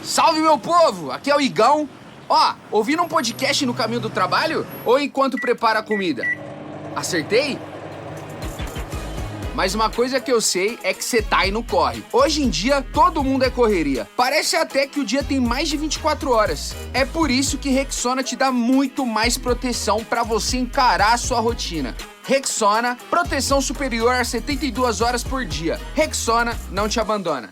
Salve, meu povo! Aqui é o Igão. Ó, ouvindo um podcast no caminho do trabalho ou enquanto prepara a comida? Acertei? Mas uma coisa que eu sei é que cê tá aí no corre. Hoje em dia, todo mundo é correria. Parece até que o dia tem mais de 24 horas. É por isso que Rexona te dá muito mais proteção para você encarar a sua rotina. Rexona, proteção superior a 72 horas por dia. Rexona não te abandona.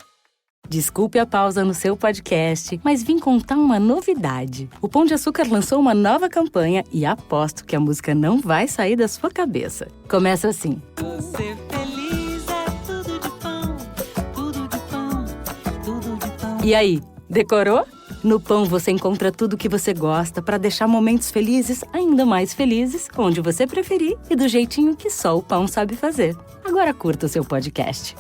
Desculpe a pausa no seu podcast, mas vim contar uma novidade. O Pão de Açúcar lançou uma nova campanha e aposto que a música não vai sair da sua cabeça. Começa assim. Ser feliz é tudo de pão, tudo de pão, tudo de pão. E aí, decorou? No Pão você encontra tudo que você gosta para deixar momentos felizes ainda mais felizes, onde você preferir e do jeitinho que só o pão sabe fazer. Agora curta o seu podcast.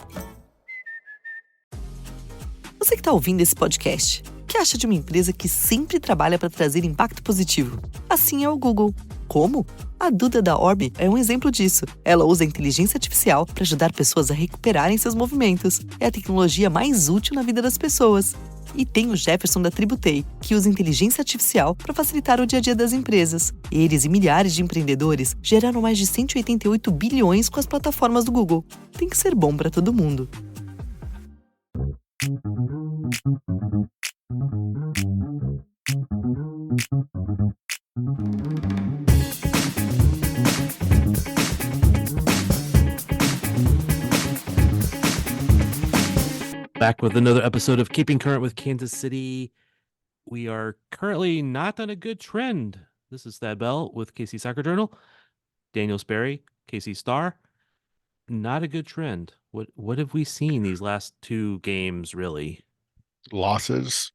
Você que está ouvindo esse podcast, o que acha de uma empresa que sempre trabalha para trazer impacto positivo? Assim é o Google. Como? A Duda da Orbi é um exemplo disso. Ela usa a inteligência artificial para ajudar pessoas a recuperarem seus movimentos. É a tecnologia mais útil na vida das pessoas. E tem o Jefferson da Tributei, que usa inteligência artificial para facilitar o dia a dia das empresas. Eles e milhares de empreendedores geraram mais de 188 bilhões com as plataformas do Google. Tem que ser bom para todo mundo. Back with another episode of Keeping Current with Kansas City. We are currently not on a good trend. This is Thad Bell with KC Soccer Journal. Daniel Sperry, KC Star. Not a good trend. What have we seen these last two games, really? Losses,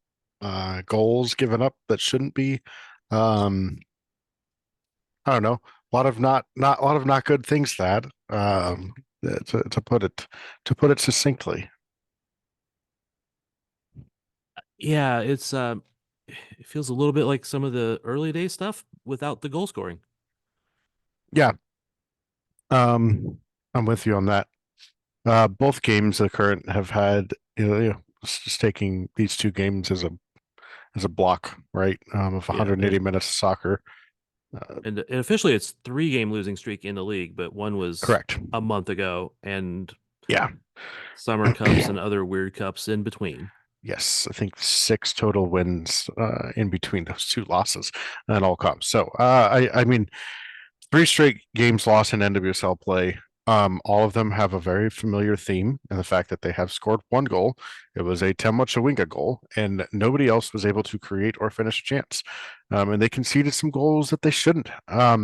goals given up that shouldn't be. I don't know. A lot of not good things, Thad. To put it succinctly. Yeah, it feels a little bit like some of the early day stuff without the goal scoring. Yeah. I'm with you on that. Both games the current have had, just taking these two games as a block, right? Of 180 minutes of soccer. And officially it's 3-game losing streak in the league, but one was correct a month ago, and summer cups and other weird cups in between. Yes, I think 6 total wins in between those two losses and all comps. So I mean, 3 straight games lost in NWSL play. All of them have a very familiar theme in the fact that they have scored 1 goal. It was a Temwa Chawinga goal, and nobody else was able to create or finish a chance. And they conceded some goals that they shouldn't. Out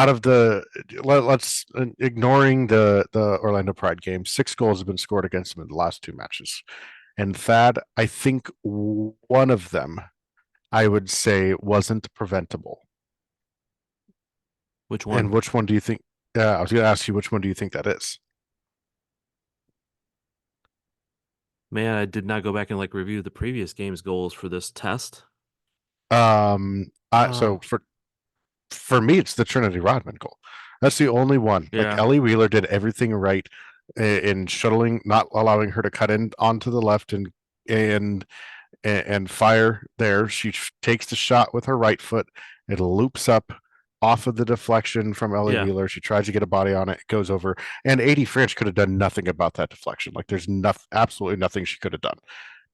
of let's ignoring the Orlando Pride game, 6 goals have been scored against them in the last 2 matches. And Thad, I think one of them, I would say, wasn't preventable. Which one? And which one do you think? I was going to ask you, which one do you think that is? Man, I did not go back and review the previous game's goals for this test. So for me, it's the Trinity Rodman goal. That's the only one. Yeah. Ellie Wheeler did everything right in shuttling, not allowing her to cut in onto the left and fire there. She takes the shot with her right foot. It loops up off of the deflection from Ellie Wheeler. She tries to get a body on it. It goes over. And Adie French could have done nothing about that deflection. There's absolutely nothing she could have done.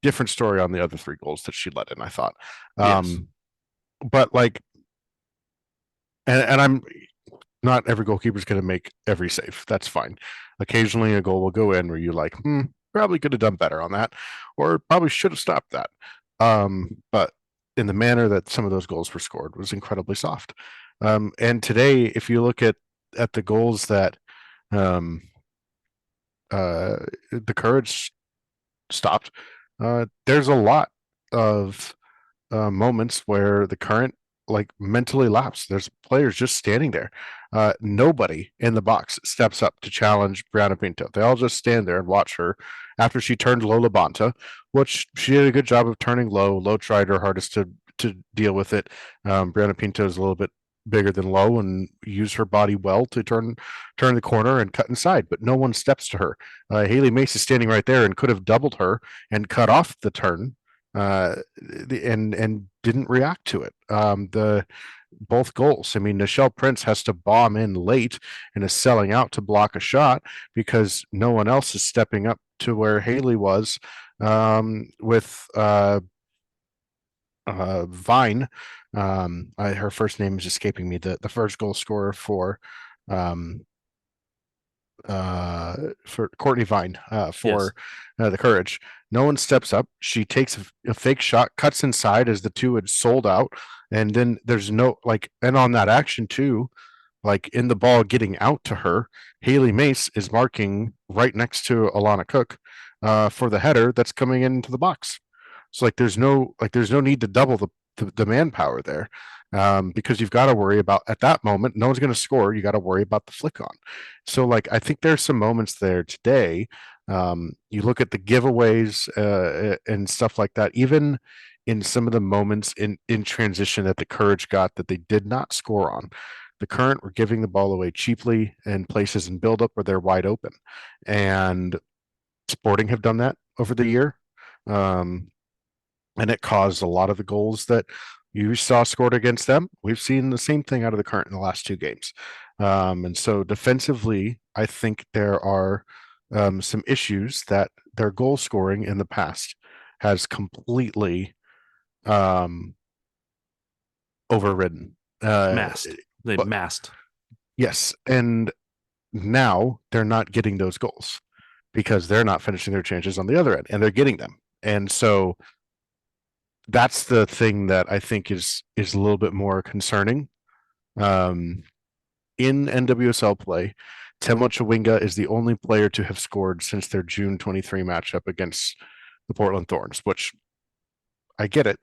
Different story on the other 3 goals that she let in, I thought. Yes. But and I'm not every goalkeeper is going to make every save. That's fine. Occasionally a goal will go in where you're probably could have done better on that, or probably should have stopped that. But in the manner that some of those goals were scored was incredibly soft. And today, if you look at the goals that the Courage stopped, there's a lot of moments where the Current mentally lapse. There's players just standing there. Nobody in the box steps up to challenge Brianna Pinto. They all just stand there and watch her after she turned low Labonta, which she did a good job of turning low. Low tried her hardest to deal with it. Brianna Pinto is a little bit bigger than low and use her body well to turn the corner and cut inside, but no one steps to her. Haley Mace is standing right there and could have doubled her and cut off the turn, and didn't react to it. The both goals. I mean, Nichelle Prince has to bomb in late and is selling out to block a shot because no one else is stepping up to where Haley was, with Vine. Her first name is escaping me. The first goal scorer for Courtney Vine, for the Courage. No one steps up. She takes a fake shot, cuts inside as the two had sold out, and then there's no and on that action too, in the ball getting out to her, Haley Mace is marking right next to Alana Cook, for the header that's coming into the box. So there's no need to double the manpower there, because you've got to worry about, at that moment, no one's going to score. You got to worry about the flick on. So I think there's some moments there today. You look at the giveaways, and stuff like that, even in some of the moments in transition that the Courage got that they did not score on. The Current were giving the ball away cheaply in places in buildup where they're wide open. And Sporting have done that over the year. And it caused a lot of the goals that you saw scored against them. We've seen the same thing out of the Current in the last two games. And so defensively, I think there are some issues that their goal scoring in the past has completely overridden. Masked. Yes. And now they're not getting those goals because they're not finishing their chances on the other end, and they're getting them. And so that's the thing that I think is a little bit more concerning. In NWSL play, Temwa Chawinga is the only player to have scored since their June 23 matchup against the Portland Thorns, which I get it.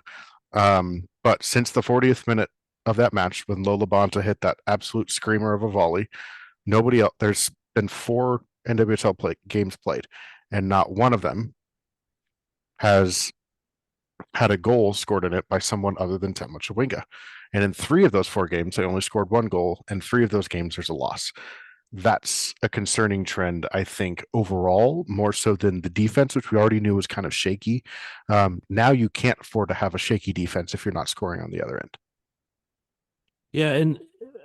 But since the 40th minute of that match, when Lola Bonta hit that absolute screamer of a volley, nobody else. There's been 4 NWSL games played, and not one of them has had a goal scored in it by someone other than Temwa Chawinga. And in 3 of those 4 games, they only scored 1 goal, and 3 of those games there's a loss. That's a concerning trend, I think, overall, more so than the defense, which we already knew was kind of shaky. Now you can't afford to have a shaky defense if you're not scoring on the other end. Yeah, and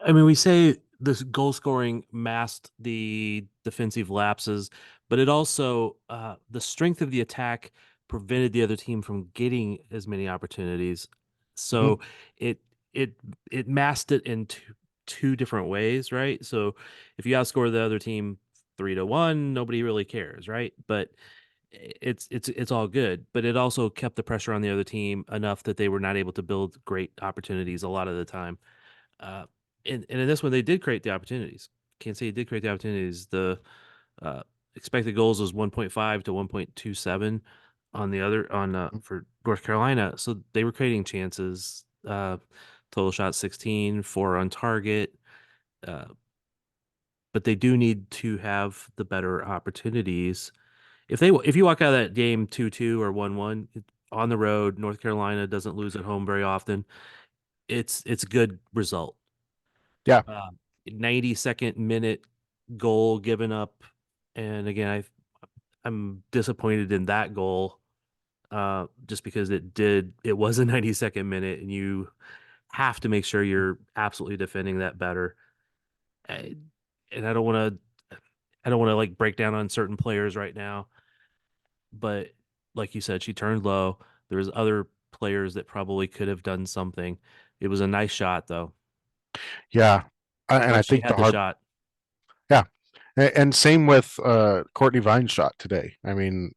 I mean, we say this goal scoring masked the defensive lapses, but it also, the strength of the attack prevented the other team from getting as many opportunities. So it masked it in two different ways, right? So if you outscore the other team 3-1, nobody really cares, right? But it's all good. But it also kept the pressure on the other team enough that they were not able to build great opportunities a lot of the time. And in this one, they did create the opportunities. Can't say it did create the opportunities. The expected goals was 1.5 to 1.27 on the other for North Carolina. So they were creating chances. Total shot 16, 4 on target. But they do need to have the better opportunities. If you walk out of that game 2-2 or 1-1 on the road, North Carolina doesn't lose at home very often. It's a good result. Yeah. 92nd minute goal given up, and again, I'm disappointed in that goal, just because it was a 92nd minute, and you have to make sure you're absolutely defending that better. And I don't want to break down on certain players right now, but like you said, she turned low. There was other players that probably could have done something. It was a nice shot, though. Yeah, and I She think had the shot. Yeah, and same with Courtney Vine's shot today. I mean,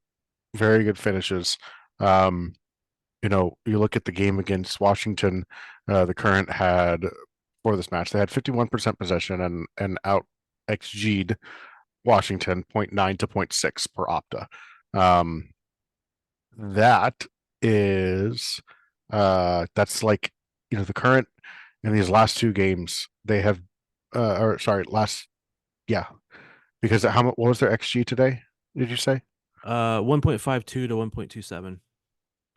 very good finishes. You look at the game against Washington, the Current had, for this match, they had 51% possession and out XG'd Washington 0.9 to 0.6 per Opta. That is that's the Current in these last 2 games, they have because what was their XG today, did you say? 1.52 to 1.27.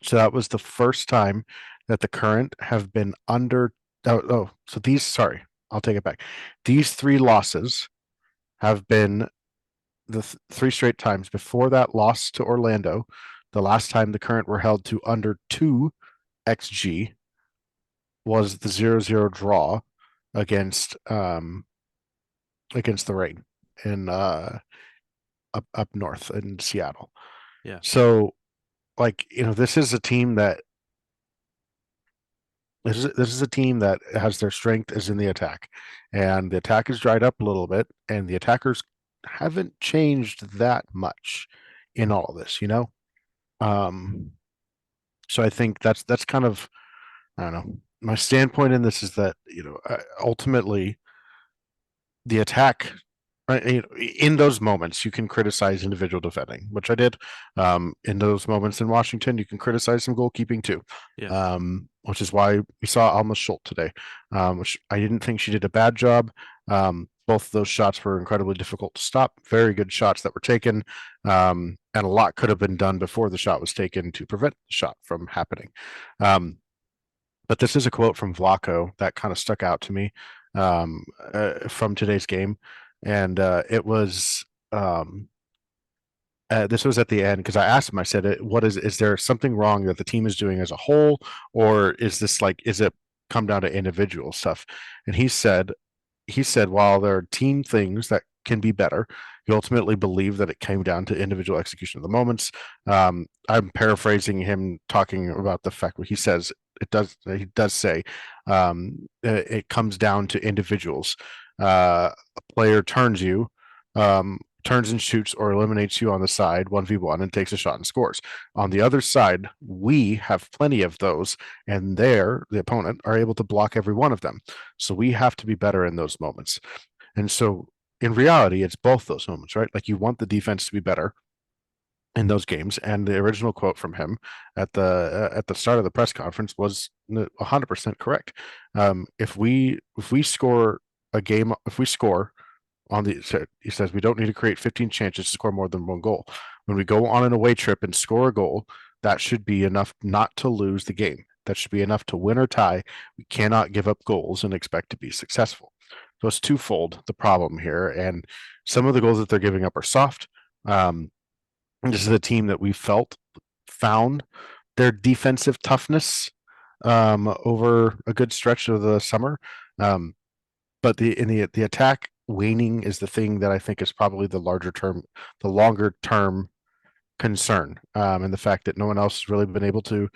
So that was the first time that the Current have been under So these, sorry, I'll take it back. These 3 losses have been the 3 straight times before that loss to Orlando. The last time the Current were held to under 2 XG was the 0-0 draw against the Reign in up north in Seattle. Yeah. So, like, this is a team that has their strength is in the attack, and the attack has dried up a little bit, and the attackers haven't changed that much in all of this. So I think that's kind of, I don't know. My standpoint in this is that ultimately the attack, in those moments you can criticize individual defending, which I did. In those moments in Washington, you can criticize some goalkeeping too. Yeah. Which is why we saw Alma Schultz today, which I didn't think she did a bad job. Both of those shots were incredibly difficult to stop. Very good shots that were taken, and a lot could have been done before the shot was taken to prevent the shot from happening. But this is a quote from Vlaco that kind of stuck out to me from today's game, and it was this was at the end because I asked him. I said, "What is there something wrong that the team is doing as a whole, or is it come down to individual stuff?" And he said, while there are team things that can be better, he ultimately believed that it came down to individual execution of the moments. I'm paraphrasing him talking about the fact where he says he does say it comes down to individuals. A player turns and shoots or eliminates you on the side 1v1 and takes a shot and scores. On the other side, we have plenty of those, and the opponent are able to block every one of them. So we have to be better in those moments. And so in reality, it's both those moments, right? Like, you want the defense to be better in those games. And the original quote from him at the start of the press conference was 100% correct. If we score a game, if we score he says we don't need to create 15 chances to score more than 1 goal. When we go on an away trip and score a goal, that should be enough not to lose the game. That should be enough to win or tie. We cannot give up goals and expect to be successful. So it's twofold, the problem here. And some of the goals that they're giving up are soft. This is a team that we found their defensive toughness over a good stretch of the summer. But the attack waning is the thing that I think is probably the longer term concern, and the fact that no one else has really been able to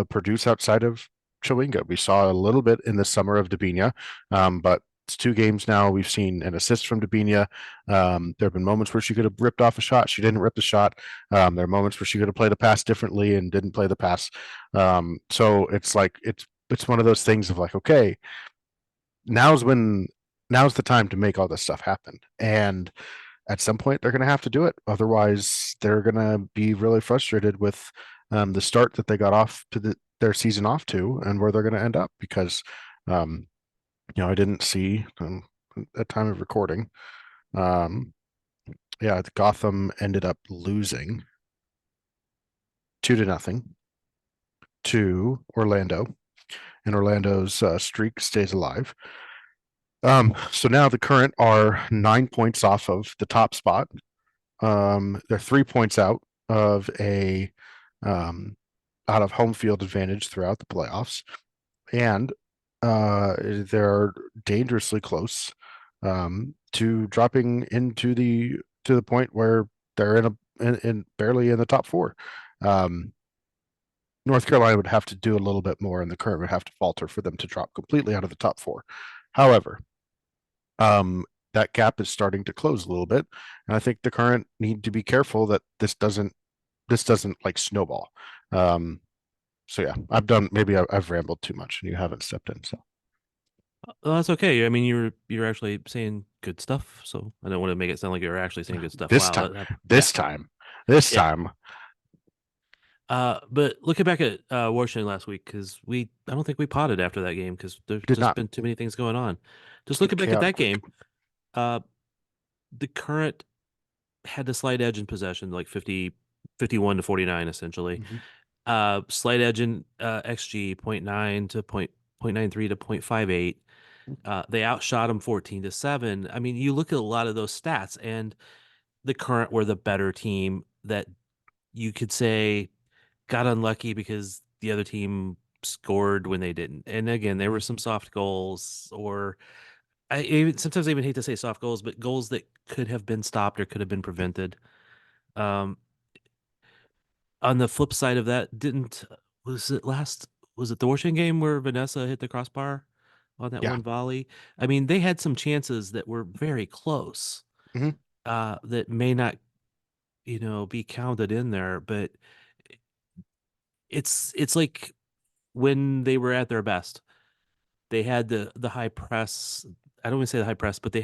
produce outside of Chawinga. We saw a little bit in the summer of Dabinia, but it's 2 games now. We've seen an assist from Dabinia. There have been moments where she could have ripped off a shot. She didn't rip the shot. There are moments where she could have played a pass differently and didn't play the pass. So it's like it's one of those things of like, okay, now's the time to make all this stuff happen. And at some point they're going to have to do it. Otherwise, they're going to be really frustrated with the start that they got off to their season off to, and where they're going to end up. Because, I didn't see at time of recording. Gotham ended up losing 2-0 to Orlando, and Orlando's streak stays alive. So now the Current are 9 points off of the top spot. They're 3 points out of out of home field advantage throughout the playoffs, and they're dangerously close to dropping into the point where they're in barely in the top 4. North Carolina would have to do a little bit more, and the Current would have to falter for them to drop completely out of the top 4. However, that gap is starting to close a little bit, and I think the Current need to be careful that this doesn't like snowball. So yeah, I've rambled too much and you haven't stepped in. So Well, that's okay. I mean, you're actually saying good stuff, so I don't want to make it sound like you're actually saying good stuff. this Yeah. time. But looking back at Washington last week, because I don't think we potted after that game because there's Did just not. been too many things going on. Just looking back at that game, the Current had the slight edge in possession, like 51 to 49, essentially. Mhm. Slight edge in XG 0.9 to 0.93 to 0.58. They outshot them 14-7. I mean, you look at a lot of those stats, and the Current were the better team that you could say got unlucky because the other team scored when they didn't. And again, there were some soft goals, or sometimes I even hate to say soft goals, but goals that could have been stopped or could have been prevented. Um, on the flip side of that, was it the Washington game where Vanessa hit the crossbar on that Yeah. one volley? I mean, they had some chances that were very close, Mhm. that may not, be counted in there, but it's like when they were at their best, they had the high press. I don't want to say the high press, but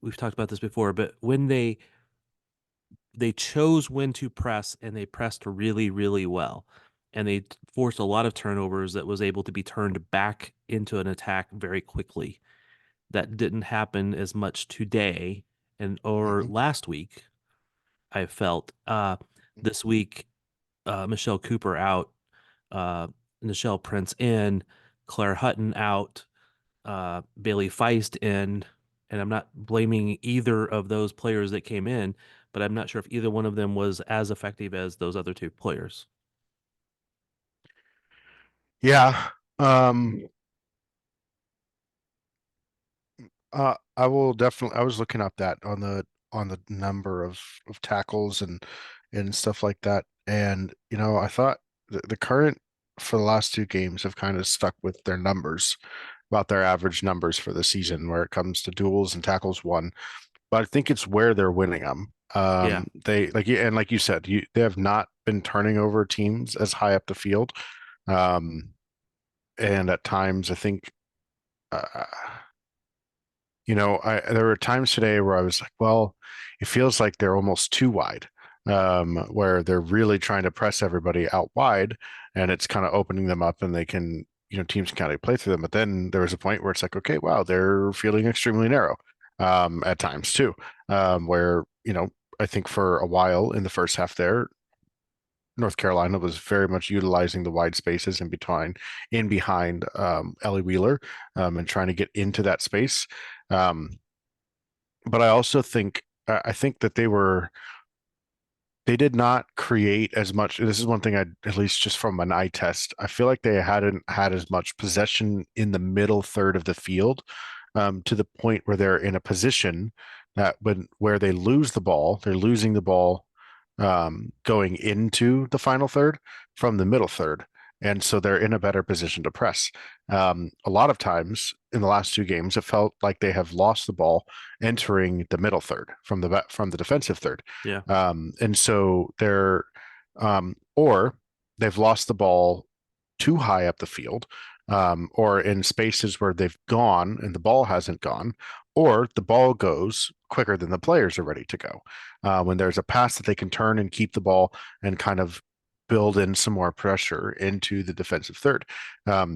we've talked about this before, but when they chose when to press, and they pressed really, really well. And they forced a lot of turnovers that was able to be turned back into an attack very quickly. That didn't happen as much today or Mhm. last week, I felt. This week, Michelle Cooper out, uh, Nichelle Prince in, Claire Hutton out, Bailey Feist in, and I'm not blaming either of those players that came in, but I'm not sure if either one of them was as effective as those other two players. Yeah. I will definitely. I was looking up that on the number of tackles and stuff like that, and I thought the Current for the last two games have kind of stuck with their numbers, about their average numbers for the season, where it comes to duels and tackles won. But I think it's where they're winning them. Yeah. They like you said, they have not been turning over teams as high up the field, um, and at times I think. Uh, there were times today where I was like, well, it feels like they're almost too wide, where they're really trying to press everybody out wide, and it's kind of opening them up, and they can, teams can kind of play through them. But then there was a point where it's like, okay, wow, they're feeling extremely narrow, at times too, where, I think for a while in the first half there, North Carolina was very much utilizing the wide spaces in behind Ellie Wheeler, and trying to get into that space. Um, but I also think I think that they did not create as much. This is one thing I, at least just from an eye test, I feel like they hadn't had as much possession in the middle third of the field, to the point where they're in a position that where they lose the ball, they're losing the ball, going into the final third from the middle third. And so they're in a better position to press. A lot of times in the last two games, it felt like they have lost the ball entering the middle third from the defensive third. Yeah. And so or they've lost the ball too high up the field, or in spaces where they've gone and the ball hasn't gone, or the ball goes quicker than the players are ready to go. When there's a pass that they can turn and keep the ball and kind of build in some more pressure into the defensive third. I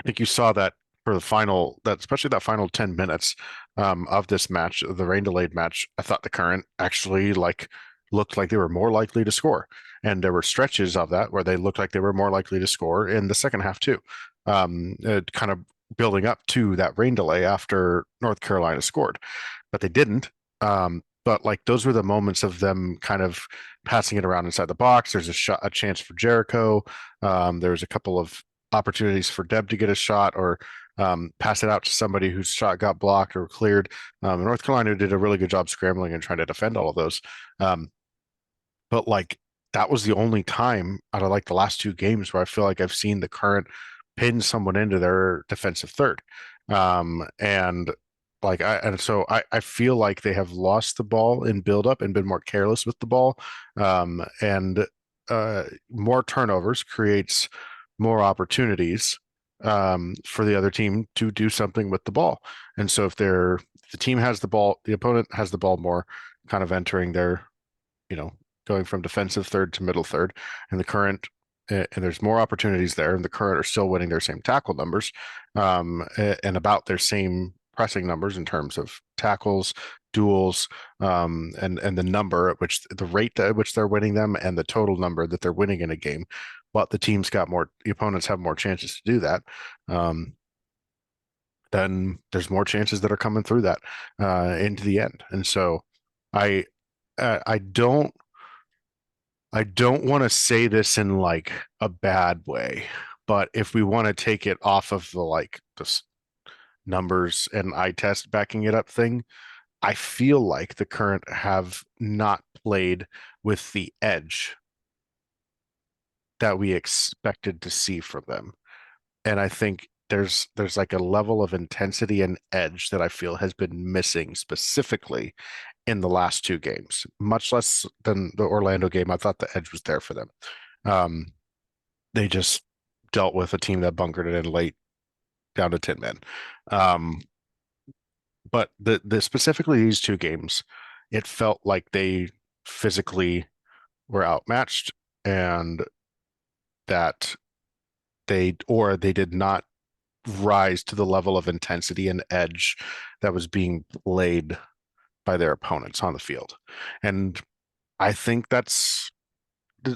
think you saw that for especially that final 10 minutes, of this match, the rain delayed match. I thought the Current actually looked like they were more likely to score. And there were stretches of that where they looked like they were more likely to score in the second half too. Kind of building up to that rain delay after North Carolina scored, but they didn't. But those were the moments of them kind of passing it around inside the box. There's a chance for Jericho. There was a couple of opportunities for Deb to get a shot, or pass it out to somebody whose shot got blocked or cleared. North Carolina did a really good job scrambling and trying to defend all of those. But that was the only time out of the last two games where I feel like I've seen the Current pin someone into their defensive third. And so I feel like they have lost the ball in build up and been more careless with the ball. And more turnovers creates more opportunities, for the other team to do something with the ball. And so if the team has the ball, the opponent has the ball more, kind of entering their, going from defensive third to middle third, and the Current, and there's more opportunities there, and the Current are still winning their same tackle numbers, and about their same pressing numbers in terms of tackles, duels, and the number at which the rate at which they're winning them and the total number that they're winning in a game, but the opponents have more chances to do that, then there's more chances that are coming through that into the end. And so I I don't want to say this in like a bad way, but if we want to take it off of the like this numbers and eye test backing it up thing, I feel like the Current have not played with the edge that we expected to see from them. And I think there's like a level of intensity and edge that I feel has been missing specifically in the last two games, much less than the Orlando game. I thought the edge was there for them. They just dealt with a team that bunkered it in late down to 10 men. But the specifically these two games, it felt like they physically were outmatched, and that they did not rise to the level of intensity and edge that was being played by their opponents on the field. And I think that's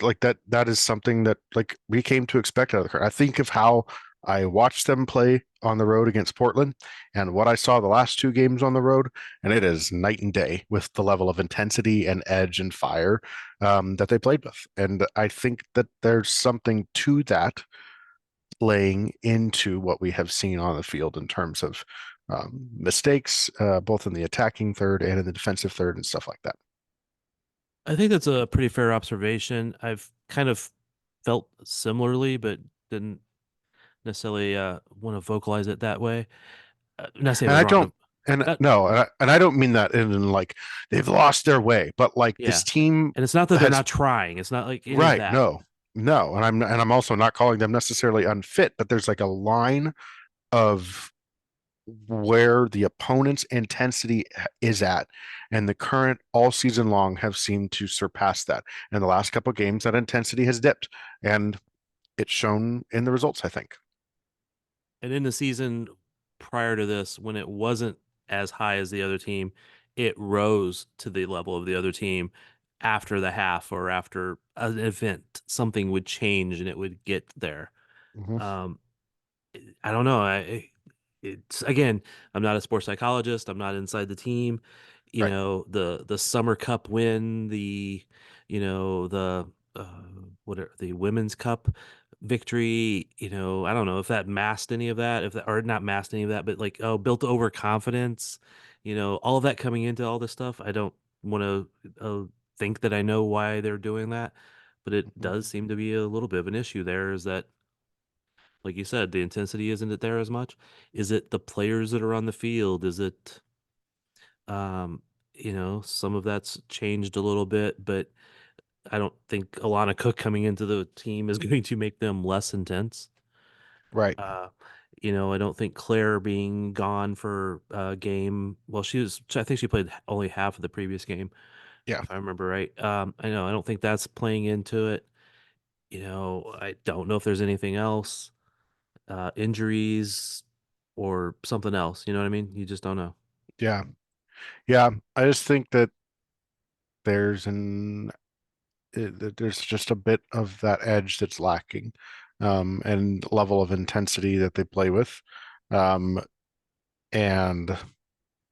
like that is something that like we came to expect out of the Current. I think of how I watched them play on the road against Portland and what I saw the last two games on the road, and it is night and day with the level of intensity and edge and fire that they played with. And I think that there's something to that playing into what we have seen on the field in terms of mistakes, both in the attacking third and in the defensive third and stuff like that. I think that's a pretty fair observation. I've kind of felt similarly, but didn't necessarily want to vocalize it that way. Not saying And I it was wrong. don't, and no, and I don't mean that in like they've lost their way, but like Yeah. this team, And it's not that they're has- not trying. It's not like any of right? that. No, and I'm also not calling them necessarily unfit, but there's like a line of where the opponent's intensity is at, and the Current all season long have seemed to surpass that. In the last couple of games, that intensity has dipped, and it's shown in the results, I think. And in the season prior to this, when it wasn't as high as the other team, it rose to the level of the other team after the half or after an event. Something would change and it would get there. Mhm. I don't know. It's again, I'm not a sports psychologist. I'm not inside the team. You Right. know, the Summer Cup win, the what are the Women's Cup victory. You know, I don't know if that masked any of that, if that or not masked any of that, but like built overconfidence. You know, all of that coming into all this stuff. I don't want to think that I know why they're doing that, but it does seem to be a little bit of an issue there. Is that like you said, the intensity isn't there as much? Is it the players that are on the field? Is it, um, some of that's changed a little bit, but I don't think Alana Cook coming into the team is going to make them less intense. Right. Uh, I don't think Claire being gone for a game. Well, I think she played only half of the previous game. Yeah. If I remember right. I don't think that's playing into it. I don't know if there's anything else. Injuries or something else. You know what I mean? You just don't know. Yeah. I just think that there's an there's just a bit of that edge that's lacking, and level of intensity that they play with, and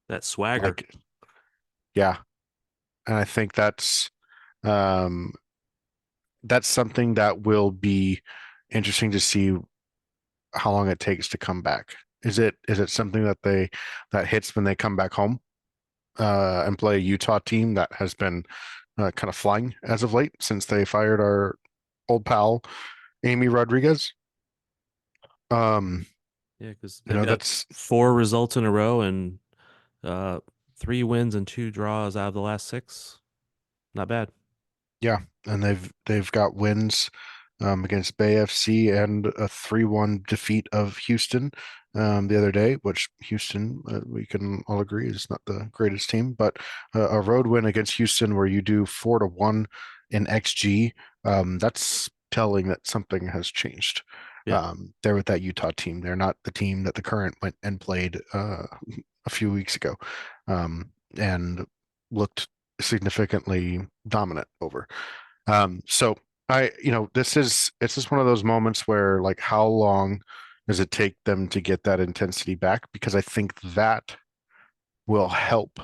That swagger. like, yeah, and I think um, that's something that will be interesting to see how long it takes to come back. Is it something that hits when they come back home and play a Utah team that has been kind of flying as of late since they fired our old pal Amy Rodriguez? Yeah, because That's 4 results in a row and 3 wins and 2 draws out of the last 6. Not bad. yeah, and they've got wins against Bay FC and a 3-1 defeat of Houston the other day, which Houston, we can all agree, is not the greatest team, but a road win against Houston where you do 4-1 in XG, that's telling that something has changed. Yeah. They're with that Utah team. They're not the team that the Current went and played a few weeks ago. and looked significantly dominant over. So this is one of those moments where, like, how long does it take them to get that intensity back? Because I think that will help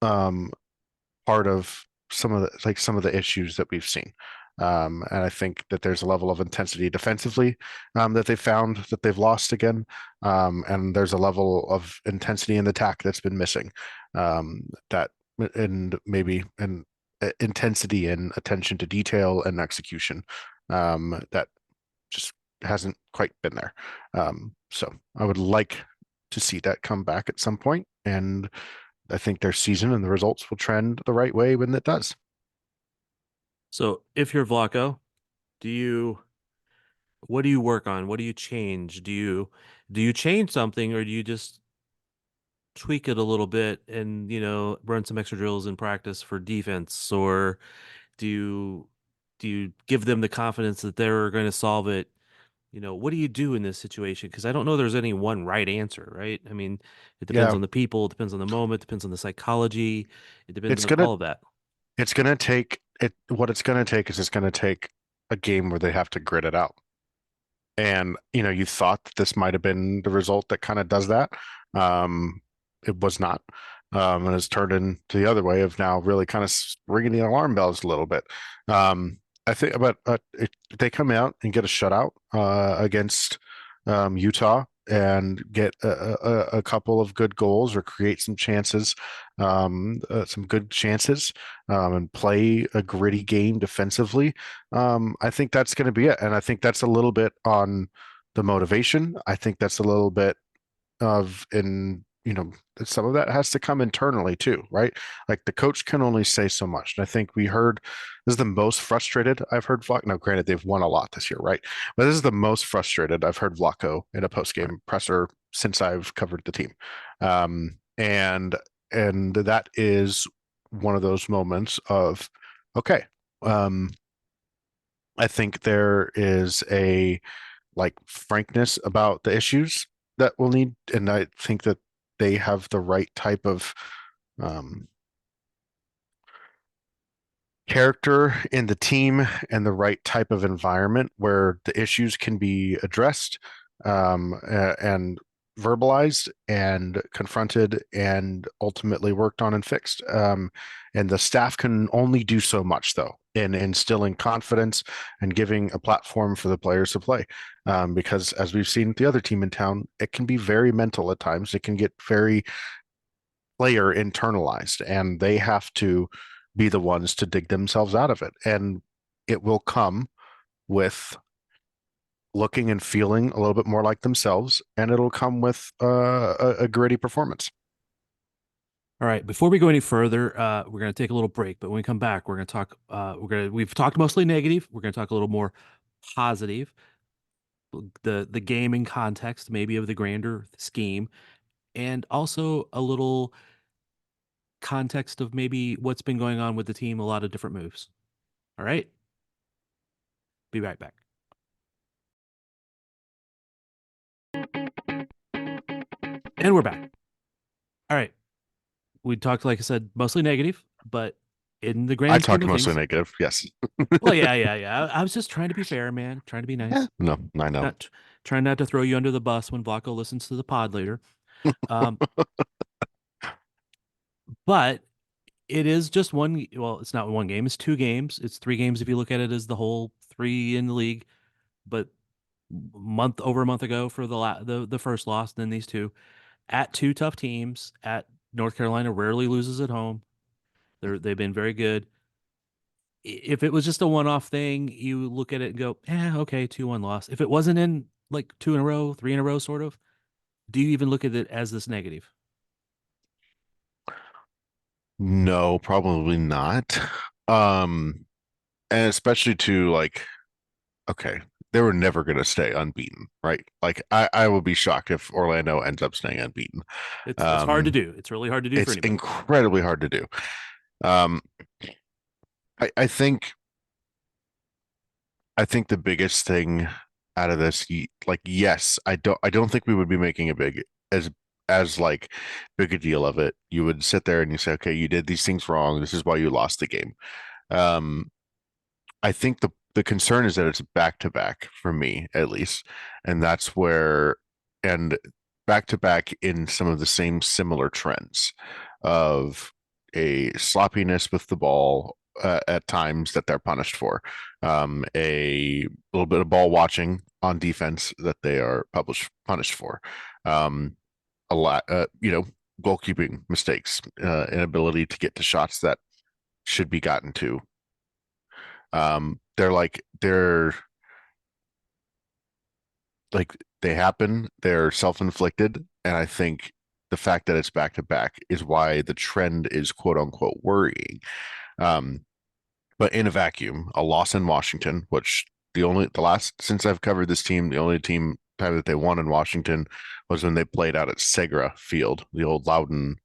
part of some of the issues that we've seen. And I think that there's a level of intensity defensively that they found that they've lost again. And there's a level of intensity in the attack that's been missing. That and maybe an intensity and attention to detail and execution that just hasn't quite been there. So I would like to see that come back at some point, and I think their season and the results will trend the right way when it does. So if you're Vlaco, what do you work on? What do you change? Do you change something, or do you just tweak it a little bit and, run some extra drills in practice for defense? Or do you give them the confidence that they're going to solve it? What do you do in this situation? Because I don't know there's any one right answer, right? I mean, it depends Yeah, on the people, it depends on the moment, depends on the psychology, it depends it's on gonna all of that. it's gonna take it. What it's gonna take is it's gonna take a game where they have to grit it out. And you thought that this might have been the result that kind of does that. Um, it was not. And it's turned into the other way of now really kind of ringing the alarm bells a little bit. I think, but they come out and get a shutout against Utah and get a couple of good goals or create some chances, some good chances, and play a gritty game defensively. I think that's going to be it. And I think that's a little bit on the motivation. I think that's a little bit some of that has to come internally too, right? Like, the coach can only say so much. And I think this is the most frustrated I've heard Vlaco. Now, granted, they've won a lot this year, right? But this is the most frustrated I've heard Vlaco in a post-game presser since I've covered the team. And that is one of those moments of, okay, I think there is a frankness about the issues that we'll need, and I think that they have the right type of character in the team and the right type of environment where the issues can be addressed and verbalized and confronted and ultimately worked on and fixed. And the staff can only do so much, though, in instilling confidence and giving a platform for the players to play. Because as we've seen with the other team in town, it can be very mental at times. It can get very player internalized, and they have to be the ones to dig themselves out of it. And it will come with looking and feeling a little bit more like themselves, and it'll come with a gritty performance. All right. Before we go any further, we're going to take a little break. But when we come back, we're going to talk. We've talked mostly negative. We're going to talk a little more positive. The game in context, maybe, of the grander scheme, and also a little context of maybe what's been going on with the team. A lot of different moves. All right. Be right back. And we're back. All right. We talked, like I said, mostly negative, but in the grand I scheme talked of mostly things, negative, yes. well, yeah. I was just trying to be fair, man. Trying to be nice. No, I know. Trying not to throw you under the bus when Vlaco listens to the pod later. Um, but it is just one. Well, it's not one game. It's two games. It's three games if you look at it as the whole three in the league. But over a month ago for the first loss, then these two at two tough teams. At North Carolina rarely loses at home. They've been very good. If it was just a one-off thing, you look at it and go, okay, 2-1 loss. If it wasn't in like 2 in a row, 3 in a row, sort of, do you even look at it as this negative? No, probably not. And especially okay, they were never going to stay unbeaten, right? Like, I will be shocked if Orlando ends up staying unbeaten. It's hard to do. It's really hard to do for It's anybody. incredibly hard to do. I think the biggest thing out of this, yes, I don't think we would be making as as like big a deal of it. You would sit there and you say, okay, you did these things wrong. This is why you lost the game. I think the concern is that it's back to back for me at least, and that's where and back to back in some of the same similar trends of a sloppiness with the ball at times that they're punished for, a little bit of ball watching on defense that they are punished for, a lot, goalkeeping mistakes, inability to get to shots that should be gotten to. They're like they happen, they're self-inflicted, and I think the fact that it's back to back is why the trend is quote unquote worrying. But in a vacuum, a loss in Washington, which the last since I've covered this team, the only time that they won in Washington was when they played out at Segra Field, the old Loudoun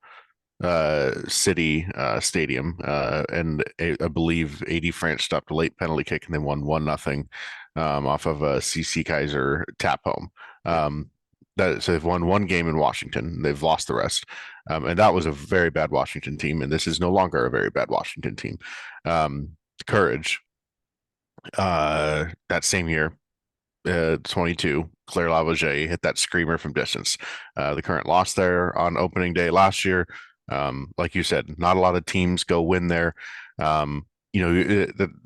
City stadium, and I believe 80 France stopped a late penalty kick and they won 1-0 off of a CC Kaiser tap home. So they've won one game in Washington, they've lost the rest, and that was a very bad Washington team, and this is no longer a very bad Washington team. Courage, that same year, 22, Claire Lavaget hit that screamer from distance. The Current lost there on opening day last year. Like you said, not a lot of teams go win there. The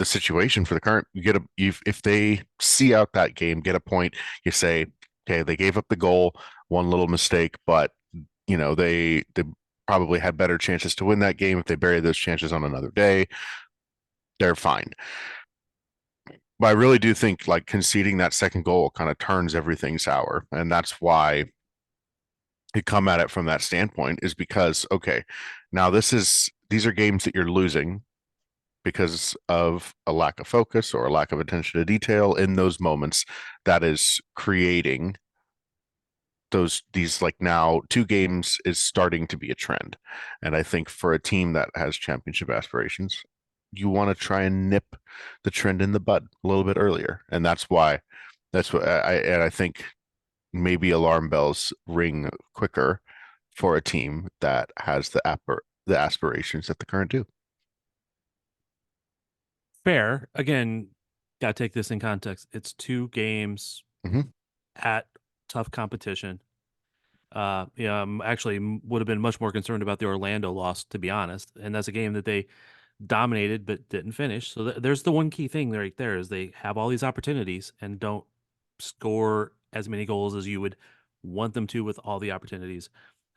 situation for the Current, if they see out that game, get a point, you say, okay, they gave up the goal, one little mistake, but they probably had better chances to win that game. If they bury those chances on another day, they're fine. But I really do think like conceding that second goal kind of turns everything sour, and that's why you come at it from that standpoint, is because, okay, now these are games that you're losing because of a lack of focus or a lack of attention to detail in those moments that is creating these like now 2 games is starting to be a trend. And I think for a team that has championship aspirations, you want to try and nip the trend in the bud a little bit earlier. And that's what I think maybe alarm bells ring quicker for a team that has the aspirations that the Current do. Fair. Again, got to take this in context. It's 2 games at tough competition. Actually would have been much more concerned about the Orlando loss, to be honest. And that's a game that they dominated but didn't finish. So there's the one key thing right there, is they have all these opportunities and don't score as many goals as you would want them to with all the opportunities.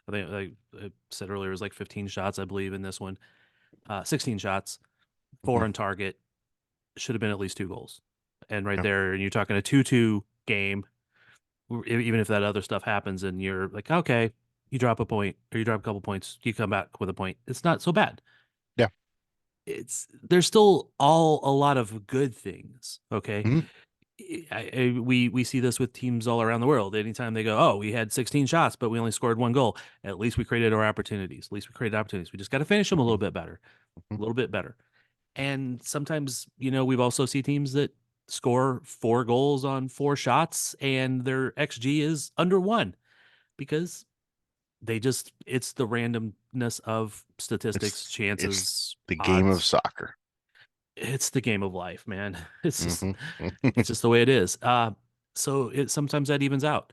I think, like I said earlier, it was like 15 shots, I believe, in this one. 16 shots, 4 on target. Should have been at least 2 goals. And right there, and you're talking a 2-2 game, even if that other stuff happens and you're like, okay, you drop a point or you drop a couple points, you come back with a point. It's not so bad. Yeah. There's still a lot of good things. Okay. We see this with teams all around the world. Anytime they go, oh, we had 16 shots, but we only scored 1 goal. At least we created our opportunities. At least we created opportunities. We just got to finish them a little bit better, a little bit better. And sometimes, we've also see teams that score 4 goals on 4 shots and their XG is under 1 because it's the randomness of statistics, chances. It's the game of soccer. It's the game of life, man. It's just, it's just the way it is. So sometimes that evens out.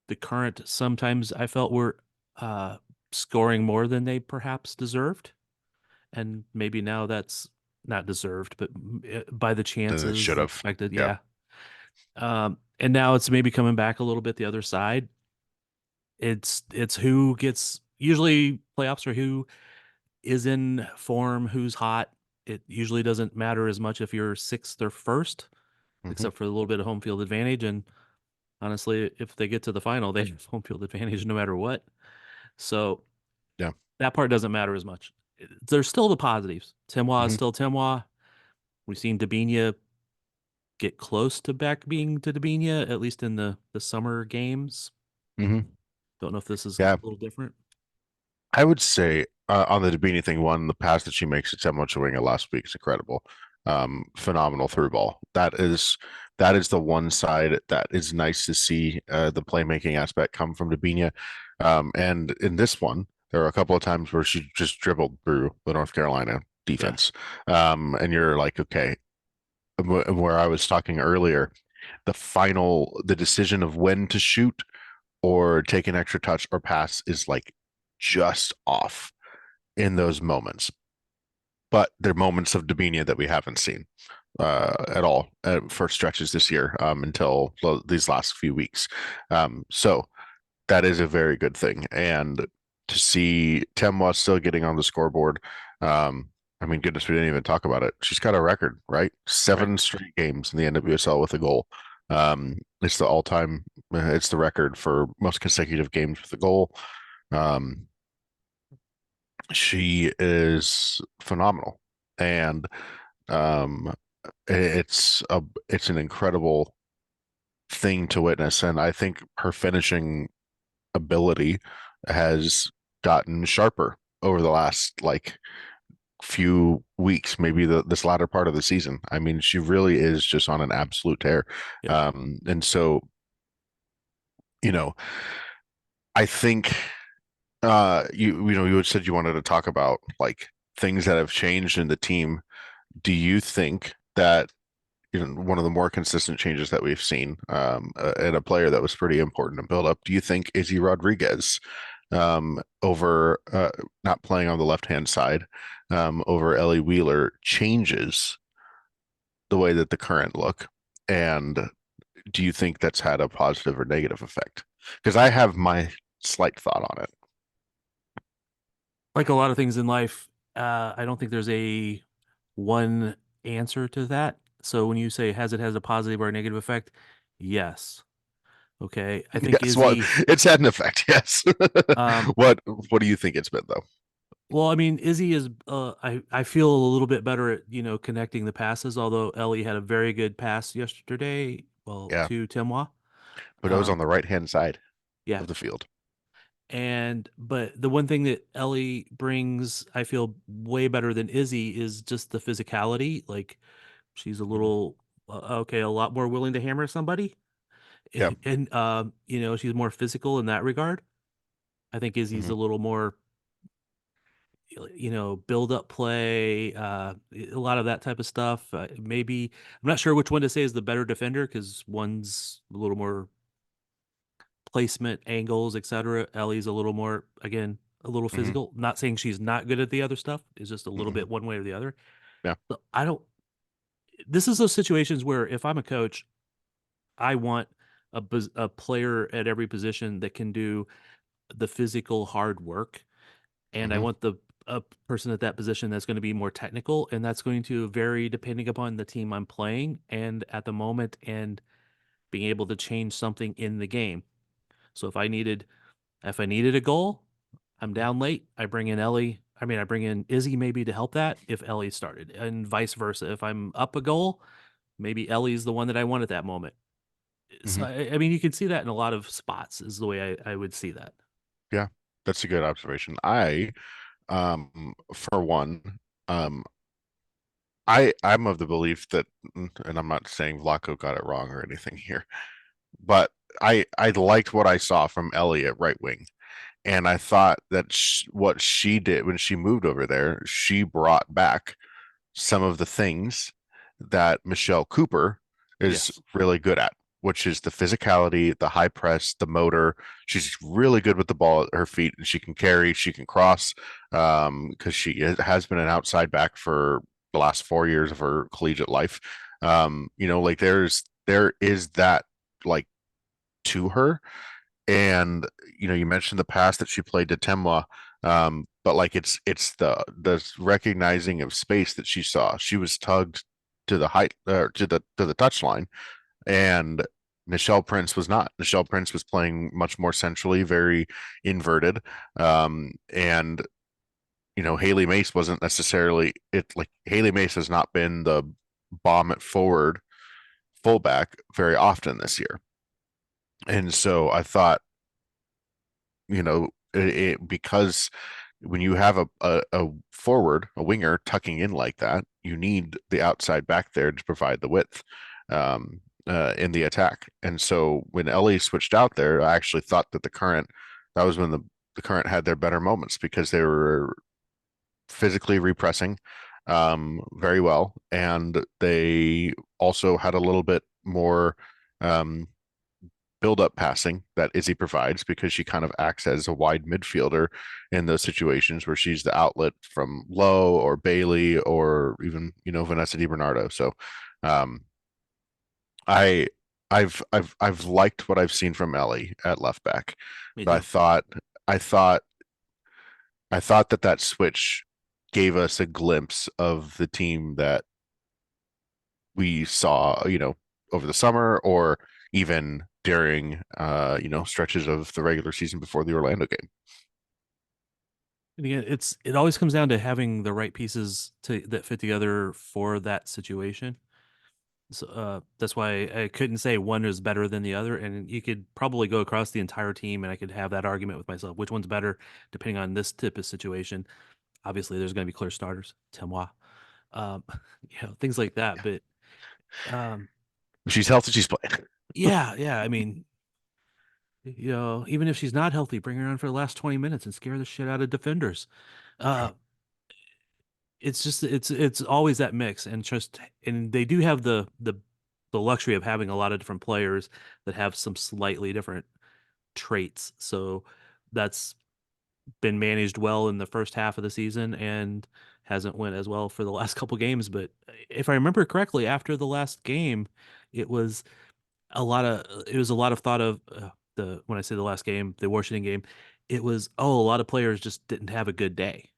The Current, sometimes I felt were scoring more than they perhaps deserved. And maybe now that's not deserved, but by the chances should have expected. Yeah. And now it's maybe coming back a little bit the other side. It's who gets, usually playoffs are who is in form, who's hot. It usually doesn't matter as much if you're 6th or 1st, except for a little bit of home field advantage. And honestly, if they get to the final, they have home field advantage no matter what. So yeah, that part doesn't matter as much. There's still the positives. Timois is still Timois. We've seen Dabinia get close to back being to Dabinia, at least in the summer games. Don't know if this is a little different. I would say on the Dabinia thing, the pass that she makes to Timoa Chawinga last week is incredible. Phenomenal through ball. That is the one side that is nice to see the playmaking aspect come from Dabinia. And in this one, there were a couple of times where she just dribbled through the North Carolina defense. And you're like, okay, where I was talking earlier, the decision of when to shoot or take an extra touch or pass is like just off in those moments. But they're moments of Debinha that we haven't seen at all for stretches this year until these last few weeks. So that is a very good thing. And to see Temwa still getting on the scoreboard, I mean, goodness, we didn't even talk about it. She's got a record, right? 7 straight games in the NWSL with a goal. It's the all-time, it's the record for most consecutive games with a goal. She is phenomenal, and it's an incredible thing to witness. And I think her finishing ability has gotten sharper over the last few weeks, maybe this latter part of the season. I mean, she really is just on an absolute tear. Yeah. And so, I think you had said you wanted to talk about things that have changed in the team. Do you think that one of the more consistent changes that we've seen and a player that was pretty important to build up, do you think Izzy Rodriguez over not playing on the left-hand side over Ellie Wheeler changes the way that the Current look? And do you think that's had a positive or negative effect? Because I have my slight thought on it. Like a lot of things in life, I don't think there's a one answer to that. So when you say has a positive or a negative effect, yes. Okay, I think Yes, well, Izzy. it's had an effect. Yes. Um, What do you think it's been though? well, I mean, Izzy is. I feel a little bit better at connecting the passes. Although Ellie had a very good pass yesterday, well, Yeah, to Timwa. but it was on the right-hand side Yeah, of the field. but the one thing that Ellie brings, I feel way better than Izzy, is just the physicality. Like she's a little okay, a lot more willing to hammer somebody, Yeah. and she's more physical in that regard. I think Izzy's Mhm. a little more build up play, a lot of that type of stuff. Maybe I'm not sure which one to say is the better defender because one's a little more placement, angles, etc. Ellie's a little more, again, a little Mhm. physical. Not saying she's not good at the other stuff. It's just a little Mhm. bit one way or the other. Yeah. So I don't. This is those situations where if I'm a coach, I want a player at every position that can do the physical hard work, and I Mhm. want a person at that position that's going to be more technical, and that's going to vary depending upon the team I'm playing and at the moment, and being able to change something in the game. So if I needed a goal, I'm down late, I bring in Ellie. I bring in Izzy maybe to help that if Ellie started, and vice versa. If I'm up a goal, maybe Ellie's the one that I want at that moment. So Mhm. I mean, you can see that in a lot of spots. Is the way I would see that. Yeah, that's a good observation. For one, um, I'm of the belief that, and I'm not saying Vlaco got it wrong or anything here, but I liked what I saw from Ellie at right wing, and I thought that what she did when she moved over there, she brought back some of the things that Michelle Cooper is Yes. really good at, which is the physicality, the high press, the motor. She's really good with the ball at her feet, and she can carry, she can cross, because she has been an outside back for the last 4 years of her collegiate life. There is that like to her, and you mentioned the pass that she played to Temwa, but it's the recognizing of space that she saw. She was tugged to the height to the touchline, and Nichelle Prince was not. Nichelle Prince was playing much more centrally, very inverted, and Haley Mace wasn't necessarily it. Like Haley Mace has not been the bomb at forward fullback very often this year, and so I thought because when you have a forward, a winger tucking in like that, you need the outside back there to provide the width in the attack. And so when Ellie switched out there, I actually thought that the Current That was when the Current had their better moments because they were physically repressing very well, and they also had a little bit more um, build-up passing that Izzy provides because she kind of acts as a wide midfielder in those situations where she's the outlet from Lowe or Bailey or even Vanessa DiBernardo. So um, I I've liked what I've seen from Ellie at left back, Me but too. I thought that switch gave us a glimpse of the team that we saw, over the summer or even during, stretches of the regular season before the Orlando game. And again, it always comes down to having the right pieces that fit together for that situation. So that's why I couldn't say one is better than the other, and you could probably go across the entire team, and I could have that argument with myself, which one's better depending on this type of situation. Obviously, there's going to be clear starters, Temois, um, things like that. But um, If she's healthy, she's playing. yeah. I mean, even if she's not healthy, bring her on for the last 20 minutes and scare the shit out of defenders. Uh, it's just it's always that mix, and they do have the luxury of having a lot of different players that have some slightly different traits. So that's been managed well in the first half of the season and hasn't went as well for the last couple games. But if I remember correctly, after the last game, it was a lot of thought of the when I say the last game, the Washington game, it was a lot of players just didn't have a good day,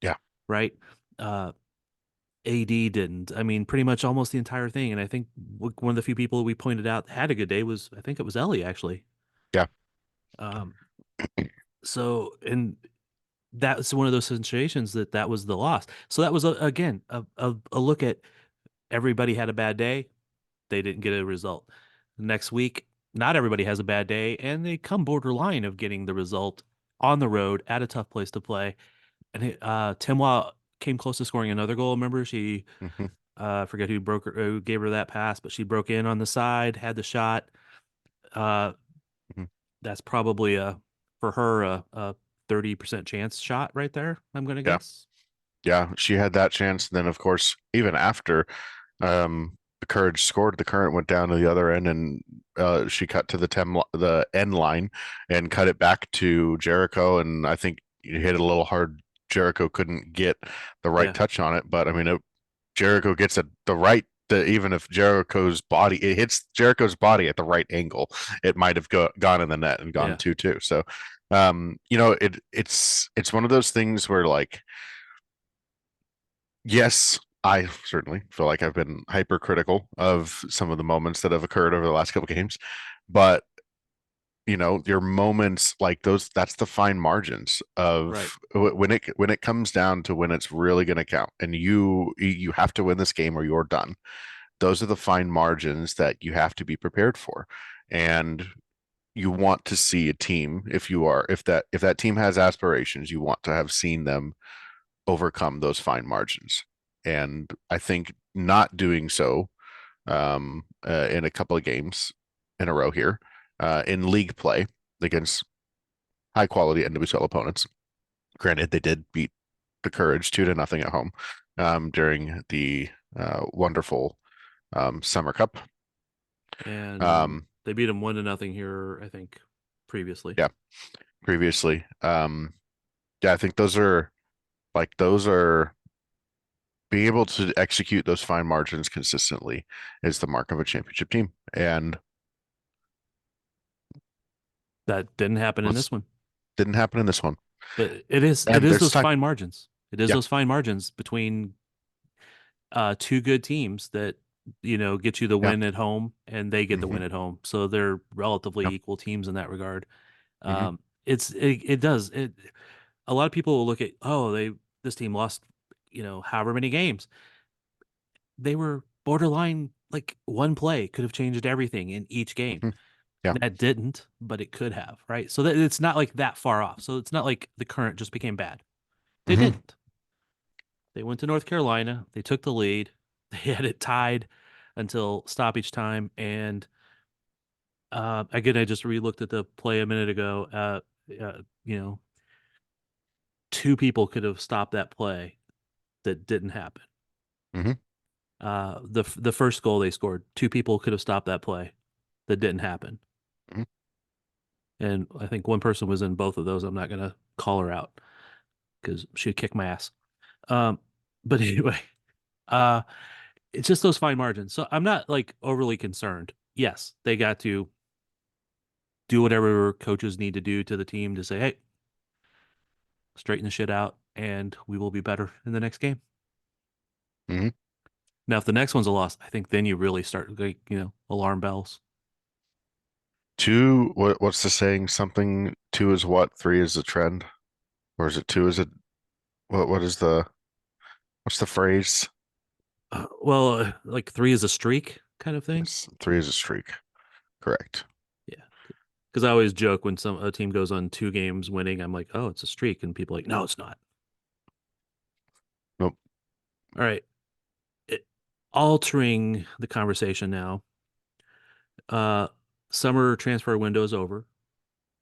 Yeah. right? Uh, AD didn't. I mean, pretty much almost the entire thing. And I think one of the few people we pointed out had a good day was I think it was Ellie actually. Yeah. Um, so and that's one of those situations that was the loss. So that was again a look at everybody had a bad day. They didn't get a result. Next week, not everybody has a bad day, and they come borderline of getting the result on the road at a tough place to play. And Timois came close to scoring another goal. Remember, she Mhm. I forget who gave her that pass, but she broke in on the side, had the shot. Uh, Mhm. that's probably for her a 30% chance shot right there. I'm gonna Yeah. guess. Yeah, she had that chance. And then, of course, even after the Courage scored, the Current went down to the other end, and she cut to the end line and cut it back to Jericho. And I think you hit it a little hard. Jericho couldn't get the right Yeah. touch on it, but I mean, Jericho gets the right. Even if it hits Jericho's body at the right angle, it might have gone in the net and gone Yeah. 2-2. So, it's one of those things where, like, yes, I certainly feel like I've been hypercritical of some of the moments that have occurred over the last couple games, but your moments like those, that's the fine margins Right. of when it comes down to when it's really going to count, and you have to win this game or you're done. Those are the fine margins that you have to be prepared for, and you want to see a team, if that team has aspirations, you want to have seen them overcome those fine margins. And I think not doing so in a couple of games in a row here in league play against high quality NWSL opponents. Granted, they did beat the Courage 2-0 at home during the wonderful Summer Cup. And they beat them 1-0 here, I think, previously. Yeah, previously. Yeah, I think those are being able to execute those fine margins consistently is the mark of a championship team. And That didn't happen in this one. didn't happen in this one. But it is And there's those time. fine margins. It is Yeah. those fine margins between two good teams that get you the Yeah. win at home and they get the win Mhm. at home. So they're relatively Yeah. equal teams in that regard. Mhm. It does it. A lot of people will look at this team lost however many games. They were borderline, like one play could have changed everything in each game. Mhm. Yeah. That didn't, but it could have, right? So that it's not like that far off. So it's not like the Current just became bad. They Mhm. didn't. They went to North Carolina. They took the lead. They had it tied until stoppage time. And again, I just re-looked at the play a minute ago. you know, two people could have stopped that play that didn't happen. Mhm. The first goal they scored, two people could have stopped that play that didn't happen. Mhm. And I think one person was in both of those. I'm not going to call her out because she'd kick my ass. But anyway, uh, it's just those fine margins. So I'm not like overly concerned. Yes, they got to do whatever coaches need to do to the team to say, hey, straighten the shit out and we will be better in the next game. Mhm. Now, if the next one's a loss, I think then you really start like, alarm bells. Two, what's the saying? Something two is what? Three is the trend? Or is it two is it what is what's the phrase? Like three is a streak kind of thing. It's three is a streak. Correct. Yeah. Because I always joke when a team goes on 2 games winning, I'm like, oh, it's a streak. And people are like, no, it's not. Nope. All right. Altering the conversation now. Summer transfer window is over.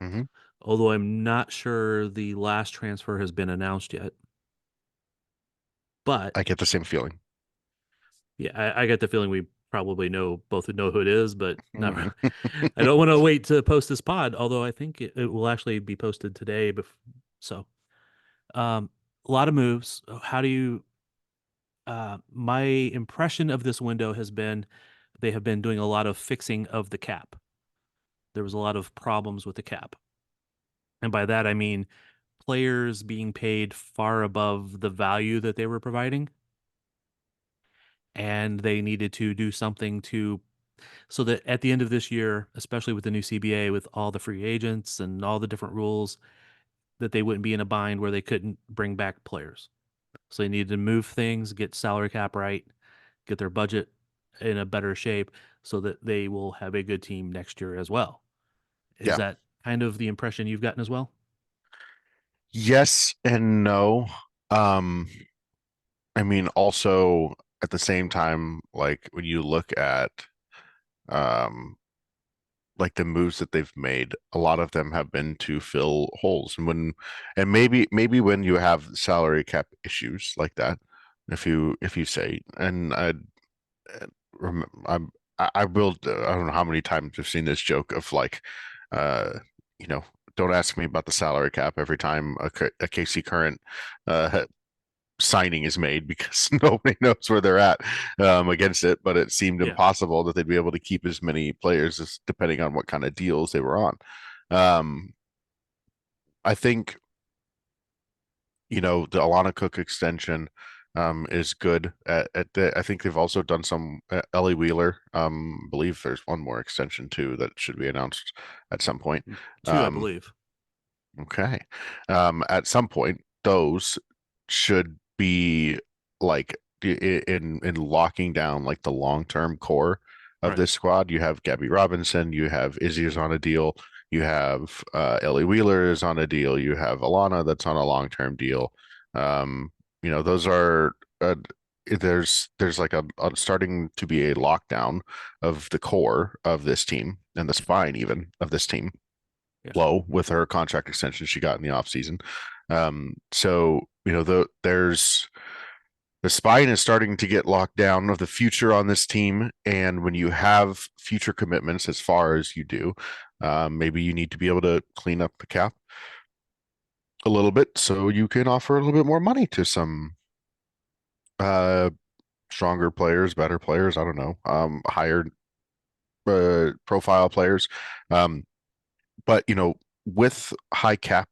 Mhm. Although I'm not sure the last transfer has been announced yet. But I get the same feeling. yeah, I get the feeling we probably both know who it is, but not. Mhm. I don't want to wait to post this pod, although I think it will actually be posted today. So, a lot of moves. How do you? My impression of this window has been they have been doing a lot of fixing of the cap. There was a lot of problems with the cap, and by that I mean players being paid far above the value that they were providing, and they needed to do something so that at the end of this year, especially with the new CBA, with all the free agents and all the different rules, that they wouldn't be in a bind where they couldn't bring back players. So they needed to move things, get salary cap right, get their budget in a better shape so that they will have a good team next year as well. Is Yeah. that kind of the impression you've gotten as well? Yes and no. Um, I mean, also at the same time, like when you look at um like the moves that they've made, a lot of them have been to fill holes. And maybe when you have salary cap issues like that, if you say, and I will, I don't know how many times I've seen this joke of like, uh, you know, don't ask me about the salary cap every time a KC Current signing is made because nobody knows where they're at against it. But it seemed Yeah. impossible that they'd be able to keep as many players as depending on what kind of deals they were on. I think the Alana Cook extension is good. I think they've also done some Ellie Wheeler. Believe there's one more extension too that should be announced at some point. 2, I believe. Okay. At some point, those should be like in locking down like the long-term core of Right. this squad. You have Gabby Robinson, you have Izzy is on a deal, you have Ellie Wheeler is on a deal, you have Alana that's on a long-term deal. Those are there's like a starting to be a lockdown of the core of this team and the spine even of this team. Yeah. Low with her contract extension she got in the offseason. So there's the spine is starting to get locked down of the future on this team. And when you have future commitments as far as you do, maybe you need to be able to clean up the cap a little bit so you can offer a little bit more money to some stronger players, better players, I don't know, higher profile players. But with high cap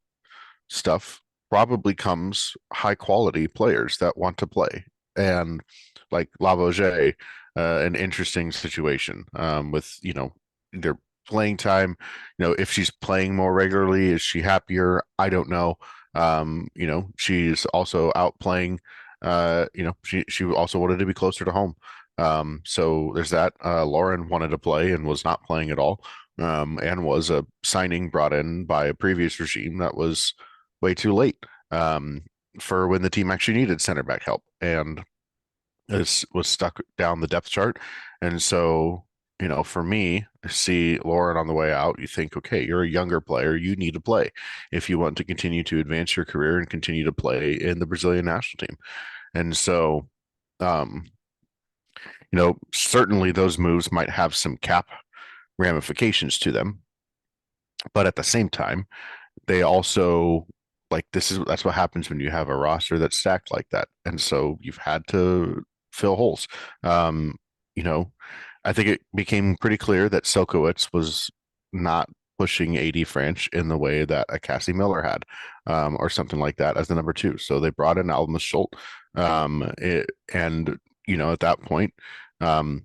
stuff probably comes high quality players that want to play. And like Lavoisier, an interesting situation with their playing time. If she's playing more regularly, is she happier? I don't know. She's also out playing. She also wanted to be closer to home. So there's that. Lauren wanted to play and was not playing at all. And was a signing brought in by a previous regime that was way too late for when the team actually needed center back help, and this was stuck down the depth chart. And so for me, I see Lauren on the way out. You think, okay, you're a younger player. You need to play if you want to continue to advance your career and continue to play in the Brazilian national team. And so, um, certainly those moves might have some cap ramifications to them, but at the same time, they also like that's what happens when you have a roster that's stacked like that, and so you've had to fill holes. Um, you know, I think it became pretty clear that Selkowitz was not pushing AD French in the way that a Cassie Miller had, or something like that as the number two. So they brought in Almas Schultz, and at that point, um,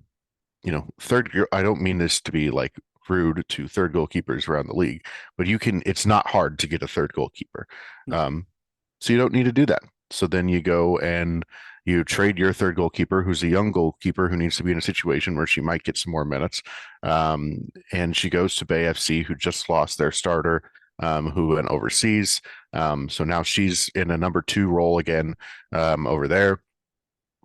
third. I don't mean this to be like rude to third goalkeepers around the league, but it's not hard to get a third goalkeeper. So you don't need to do that. So then you go and you trade your third goalkeeper, who's a young goalkeeper who needs to be in a situation where she might get some more minutes. And she goes to Bay FC, who just lost their starter, who went overseas. So now she's in a number two role again, over there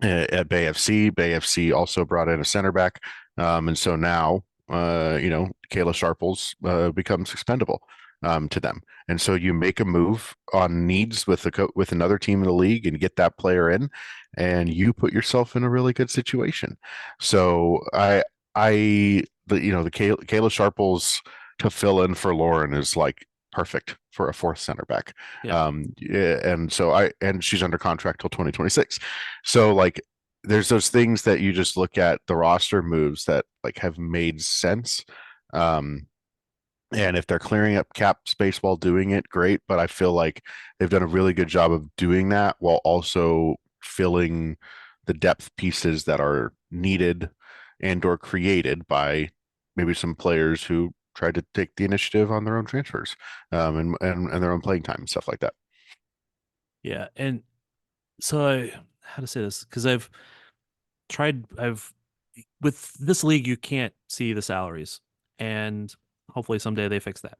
at Bay FC. Bay FC also brought in a center back. And so now, Kayla Sharples becomes expendable to them. And so you make a move on needs with another team in the league and get that player in, and you put yourself in a really good situation. So the Kayla Sharples to fill in for Lauren is like perfect for a fourth center back. Yeah. And she's under contract till 2026. So like there's those things that you just look at the roster moves that like have made sense. And if they're clearing up cap space while doing it, great. But I feel like they've done a really good job of doing that while also filling the depth pieces that are needed and or created by maybe some players who tried to take the initiative on their own transfers, and their own playing time and stuff like that. Yeah. And so how to say this? Because with this league, you can't see the salaries, and hopefully someday they fix that.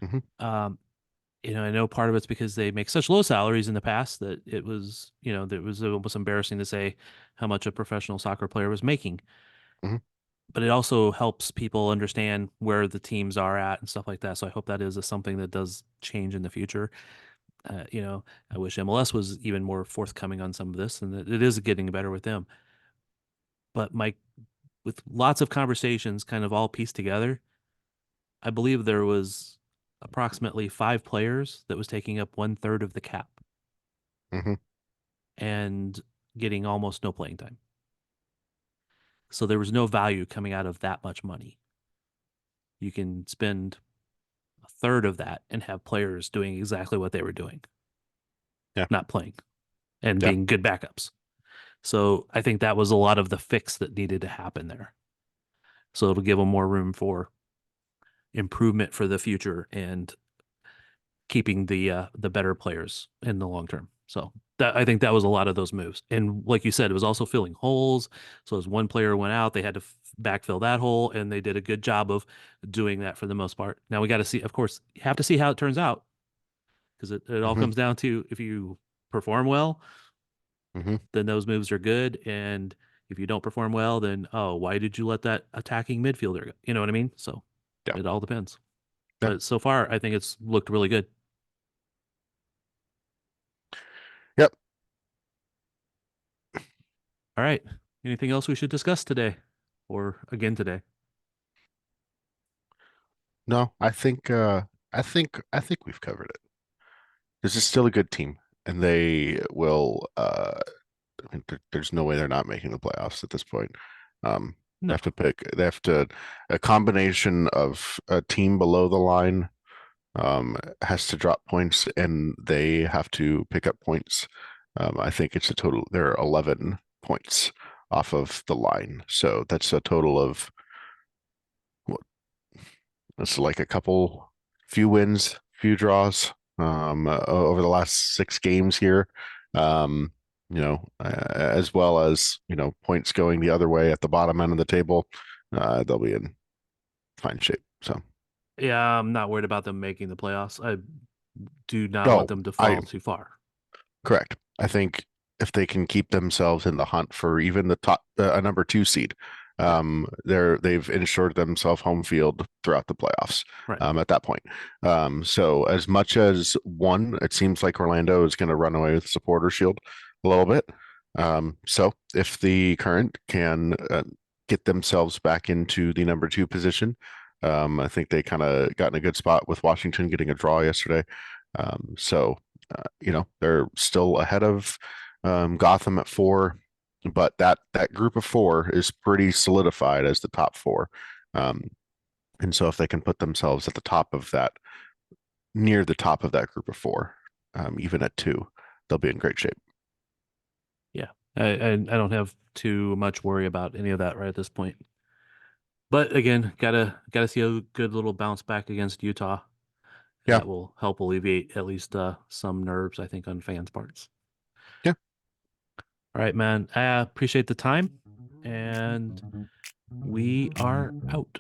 Mm-hmm. I know part of it's because they make such low salaries in the past that it was almost embarrassing to say how much a professional soccer player was making. Mm-hmm. But it also helps people understand where the teams are at and stuff like that. So I hope that is something that does change in the future. I wish MLS was even more forthcoming on some of this, and it is getting better with them. But Mike, with lots of conversations kind of all pieced together, I believe there was approximately 5 players that was taking up 1/3 of the cap, Mm-hmm. and getting almost no playing time. So there was no value coming out of that much money. You can spend 1/3 of that and have players doing exactly what they were doing. Yeah. Not playing and being good backups. So I think that was a lot of the fix that needed to happen there. So it'll give them more room for improvement for the future and keeping the better players in the long term. So I think that was a lot of those moves. And like you said, it was also filling holes. So as one player went out, they had to backfill that hole, and they did a good job of doing that for the most part. Now we got to see, of course, you have to see how it turns out, because it all comes down to if you perform well, then those moves are good. And if you don't perform well, then, why did you let that attacking midfielder go? You know what I mean? So it all depends. Yeah. But so far, I think it's looked really good. Yep. All right. Anything else we should discuss today or again today? No, I think we've covered it. This is still a good team, and they will. There's no way they're not making the playoffs at this point. No. They have to pick. They have to a combination of a team below the line has to drop points, and they have to pick up points. I think it's a total. There are 11 points off of the line, so that's a total of what? That's like few wins, few draws over the last 6 games here. As well as points going the other way at the bottom end of the table. They'll be in fine shape. So yeah, I'm not worried about them making the playoffs. I do not want them to fall too far. Correct. I think if they can keep themselves in the hunt for even the top, a number 2 seed, They've ensured themselves home field throughout the playoffs. Right. At that point. So as much as it seems like Orlando is going to run away with the supporter shield a little bit. So if the Current can get themselves back into the number 2 position, I think they kind of got in a good spot with Washington getting a draw yesterday. They're still ahead of Gotham at 4, but that group of 4 is pretty solidified as the top 4. And so if they can put themselves at the top of that, near the top of that group of 4, even at 2, they'll be in great shape. Yeah, I don't have too much worry about any of that right at this point. But again, gotta see a good little bounce back against Utah. Yeah. That will help alleviate at least some nerves, I think, on fans' parts. Yeah. All right, man. I appreciate the time, and we are out.